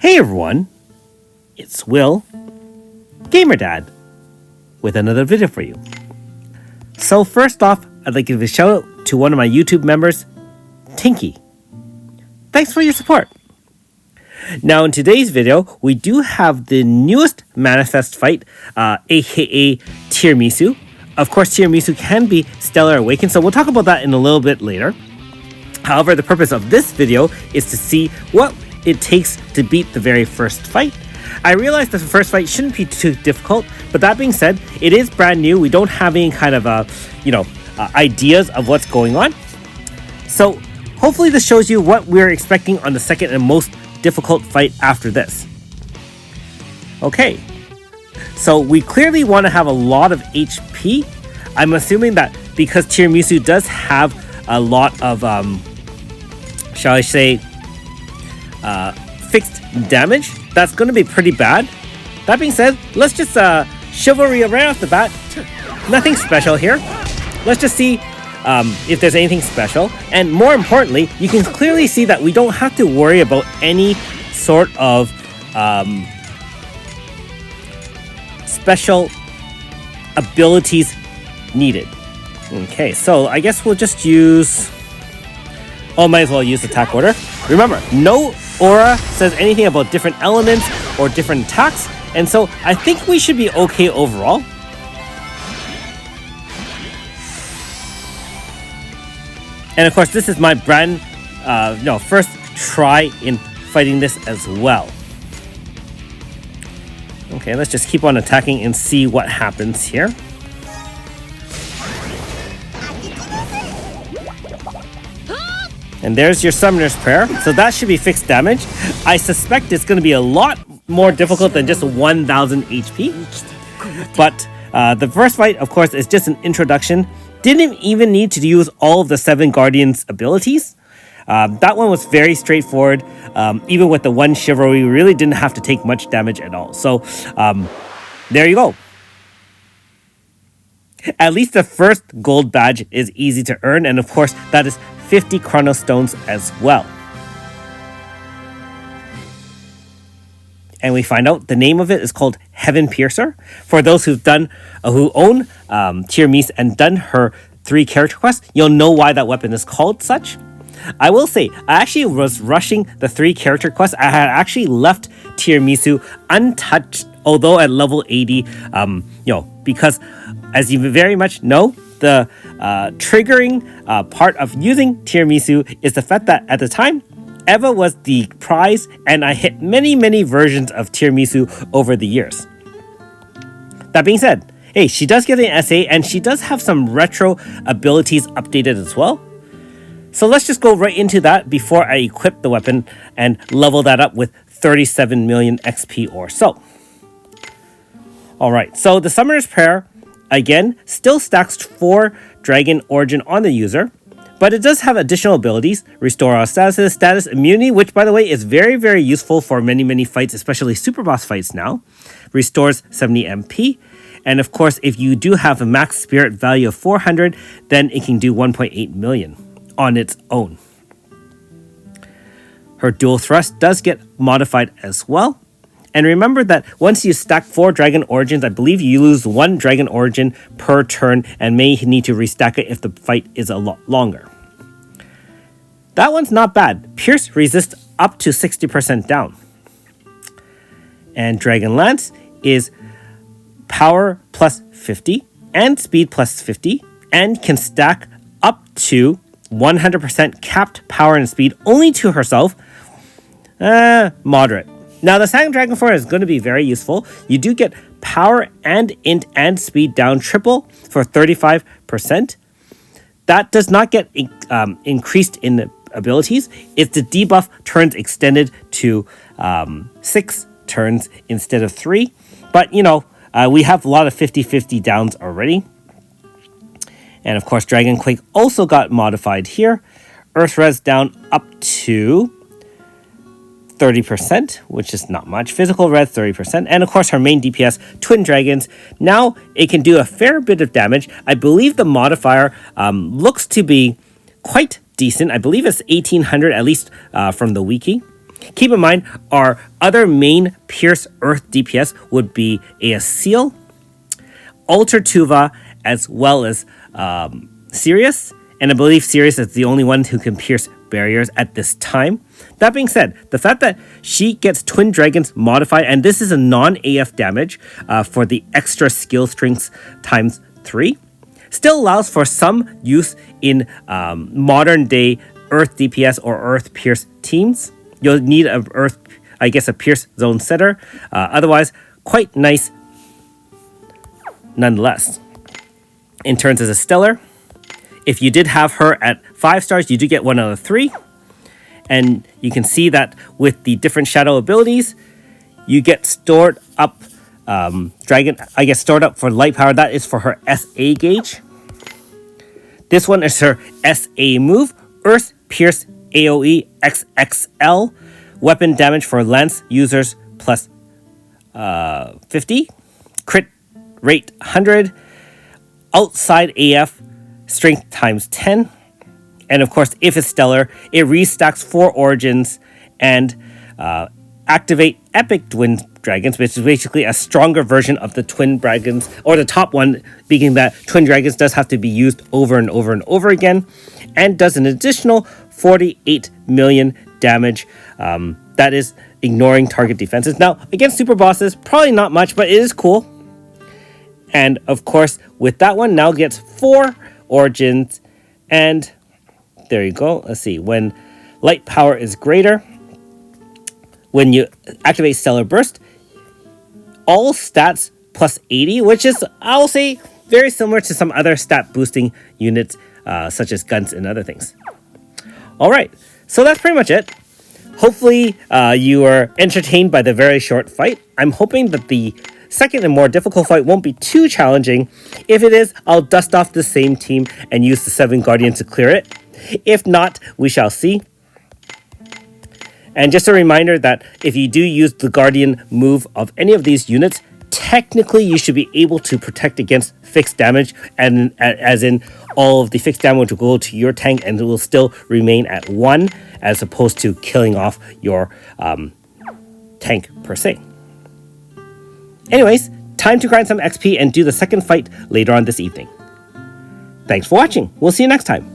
Hey everyone, it's Will, Gamer Dad, with another video for you. So first off, I'd like to give a shout out to one of my YouTube members, Tinky. Thanks for your support. Now in today's video, we do have the newest Manifest fight, aka Tiramisu. Of course, Tiramisu can be Stellar Awakened, so we'll talk about that in a little bit later. However, the purpose of this video is to see what it takes to beat the very first fight. I realize that the first fight shouldn't be too difficult, but that being said, it is brand new. We don't have any kind of ideas of what's going on. So hopefully this shows you what we're expecting on the second and most difficult fight after this. Okay, so we clearly want to have a lot of HP. I'm assuming that because Tiramisu does have a lot of, shall I say, fixed damage, that's going to be pretty bad. That being said, let's just chivalry right off the bat. Nothing special here. Let's just see if there's anything special. And more importantly, you can clearly see that we don't have to worry about any sort of special abilities needed. Okay, so I guess we'll just use... Oh, might as well use attack order. Remember, no aura says anything about different elements or different attacks, and so I think we should be okay overall. And of course, this is my first try in fighting this as well. Okay, let's just keep on attacking and see what happens here. And there's your Summoner's Prayer. So that should be fixed damage. I suspect it's going to be a lot more difficult than just 1000 HP. But the first fight, of course, is just an introduction. Didn't even need to use all of the 7 Guardians abilities. That one was very straightforward. Even with the 1 Chivalry, we really didn't have to take much damage at all. So there you go. At least the first gold badge is easy to earn. And of course, that is 50 Chrono Stones as well. And we find out the name of it is called Heavenpiercer. For those who own Tiramisu and done her 3 character quests, you'll know why that weapon is called such. I will say, I actually was rushing the 3 character quests. I had actually left Tiramisu untouched, although at level 80, because as you very much know, the triggering part of using Tiramisu is the fact that at the time, Eva was the prize, and I hit many versions of Tiramisu over the years. That being said, hey, she does get an SA, and she does have some retro abilities updated as well. So let's just go right into that before I equip the weapon and level that up with 37 million XP or so. Alright, so the Summoner's Prayer, again, still stacks 4 Dragon Origin on the user, but it does have additional abilities. Restore all statuses, status immunity, which by the way is very useful for many fights, especially super boss fights now. Restores 70 MP. And of course, if you do have a max spirit value of 400, then it can do 1.8 million on its own. Her dual thrust does get modified as well. And remember that once you stack 4 Dragon Origins, I believe you lose 1 Dragon Origin per turn and may need to restack it if the fight is a lot longer. That one's not bad. Pierce resists up to 60% down. And Dragon Lance is power plus 50 and speed plus 50 and can stack up to 100% capped power and speed only to herself. Moderate. Now, the Second Dragon Form is going to be very useful. You do get power and int and speed down triple for 35%. That does not get increased in abilities. It's the debuff turns extended to 6 turns instead of 3. But, we have a lot of 50-50 downs already. And, of course, Dragon Quake also got modified here. Earth Res down up to 30%, which is not much. Physical res 30%, and of course her main DPS, Twin Dragons. Now it can do a fair bit of damage. I believe the modifier looks to be quite decent. I believe it's 1800 at least from the wiki. Keep in mind, our other main Pierce Earth DPS would be Aesil, Alter Tuva, as well as Sirius. And I believe Sirius is the only one who can pierce barriers at this time. That being said, the fact that she gets Twin Dragons modified, and this is a non-AF damage for the extra skill strengths times 3, still allows for some use in modern day Earth DPS or Earth Pierce teams. You'll need a Pierce Zone Setter. Otherwise, quite nice nonetheless. In turns as a Stellar, if you did have her at 5 stars, you do get 1 out of 3. And you can see that with the different shadow abilities, you get stored up stored up for light power. That is for her SA gauge. This one is her SA move, Earth Pierce AoE XXL. Weapon damage for lance users plus 50. Crit rate 100. Outside AF strength times 10. And of course, if it's stellar, it restacks 4 origins and activate epic twin dragons, which is basically a stronger version of the twin dragons, or the top one, being that twin dragons does have to be used over and over and over again, and does an additional 48 million damage. That is ignoring target defenses. Now, against super bosses, probably not much, but it is cool. And of course, with that one, now gets 4 origins, and there you go. Let's see. When light power is greater, when you activate Stellar Burst, all stats plus 80, which is, I'll say, very similar to some other stat boosting units, such as guns and other things. All right, so that's pretty much it. Hopefully, you are entertained by the very short fight. I'm hoping that the second and more difficult fight won't be too challenging. If it is, I'll dust off the same team and use the 7 Guardians to clear it. If not, we shall see. And just a reminder that if you do use the Guardian move of any of these units, technically you should be able to protect against fixed damage, and as in all of the fixed damage will go to your tank and it will still remain at 1, as opposed to killing off your tank per se. Anyways, time to grind some XP and do the second fight later on this evening. Thanks for watching. We'll see you next time.